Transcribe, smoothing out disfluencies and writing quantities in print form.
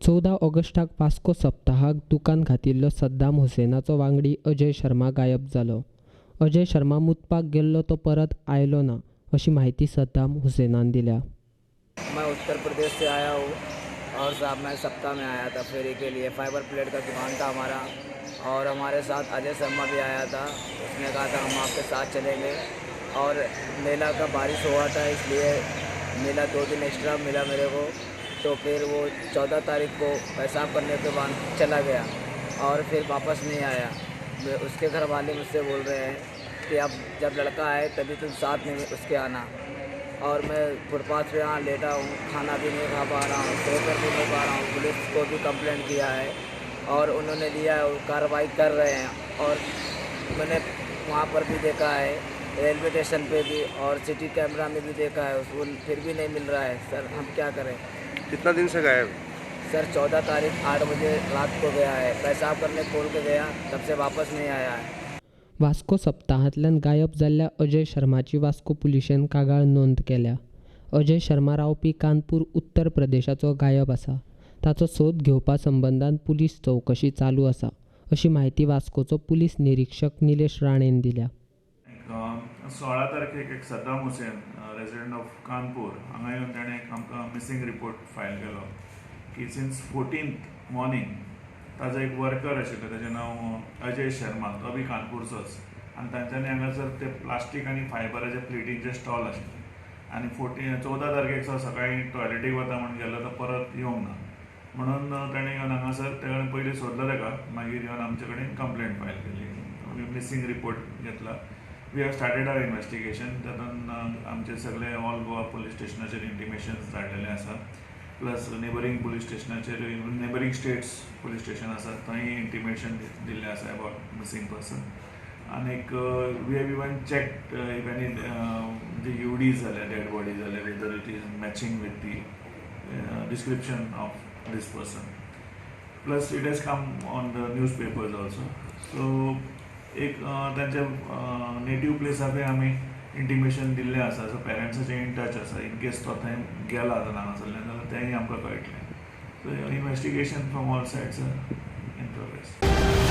14 ऑगस्टाक वास्को सप्ताहाक दुकान घातिल्लो सद्दाम हुसेनाचो वांगडी अजय शर्मा गायब जालो। अजय शर्मा मुतपाक गेल्लो तो परत आयलो ना अशी माहिती सद्दाम हुसेनान दिल्या। मैं उत्तर प्रदेश से आया हूँ और साहब मैं सप्ताह में आया था फेरी के लिए। फाइबर प्लेट का दुकान था हमारा और हमारे साथ अजय शर्मा भी आया था। उसने कहा था हम आपके साथ चलेंगे और मेला का बारिश हुआ था इसलिए मेला 2 दिन एक्स्ट्रा मिला मेरे को। तो फिर वो 14 तारीख को पेशाब करने के बाद चला गया और फिर वापस नहीं आया। उसके घर वाले मुझसे बोल रहे हैं कि अब जब लड़का आए तभी तुम साथ में उसके आना। और मैं फुटपाथ पे यहाँ लेटा हूँ, खाना भी नहीं खा पा रहा हूँ, सोकर भी नहीं पा रहा हूँ। पुलिस को भी कंप्लेंट किया है और उन्होंने लिया है, कार्रवाई कर रहे हैं। और मैंने वहाँ पर भी देखा है, रेलवे स्टेशन पे भी और सिटी कैमरा में भी देखा है, उसको फिर भी नहीं मिल रहा है। सर हम क्या करें? कितना दिन से गायब? सर 14 तारीख 8 बजे रात को गया है, पेशाब करने खोल के गया, तब से वापस नहीं आया है। वास्को सप्ताहांतल्यान गायब जाल्ल्या अजय शर्माची वास्को पुलिशेन कागाळ नोंद केल्या। अजय शर्मा रावपी कानपूर उत्तर प्रदेशाचो गायब आसा। ताचो सोद घेवपा संबंदान पुलीस चौकशी चालू आसा अशी माहिती वास्कोचो पुलीस निरीक्षक निलेश राणेन दिल्या। 16 तारखेक एक सद्दाम हुसेन रेजिडेंट ऑफ कानपूर हांगा येवन ताणें एक आमकां मिसींग रिपोर्ट फायल केलो की सिन्स 14th मॉर्निंग ताजो एक वर्कर आशिल्लो, ताचें नांव अजय शर्मा, तो बी कानपूरचोच, आनी तांच्यांनी हांगासर ते प्लास्टीक आनी फायबराचे प्लेटींचे स्टॉल आशिल्ले आनी 14 तारखेक सकाळीं टॉयलेटीक वता म्हणून गेलो तो परत येवंक ना म्हणून ताणें येवन हांगासर ताणें पयलीं सोदलो ताका, मागीर येवन आमचे कडेन कंप्लेंट फायल केली, मिसींग रिपोर्ट घेतला. We have started our investigation. तातूंत आमचे सगळे ऑल गोवा पुलीस स्टेशनाचेर इंटिमेशन्स धाडलेले आसा, प्लस नेबरींग पुलीस स्टेशनाचेर नेबरींग स्टेट्स पुलीस स्टेशन आसा थंय इंटिमेशन दिल्लें आसा अबाउट मिसींग पर्सन. आनीक we have even checked if any जे युडीज जाल्या, डेड बॉडी जाल्या, whether it is matching with the description of this person. Plus it has come on the newspapers also. So एक तांच्या native प्लेसाकूय आमी intimation दिल्लें आसा. So पेरंट्साचे इन टच आसा. इन केस तो थंय गेला हांगासरल्यान जाल्यार तेंय आमकां कळटलें. So investigation from all sides in progress.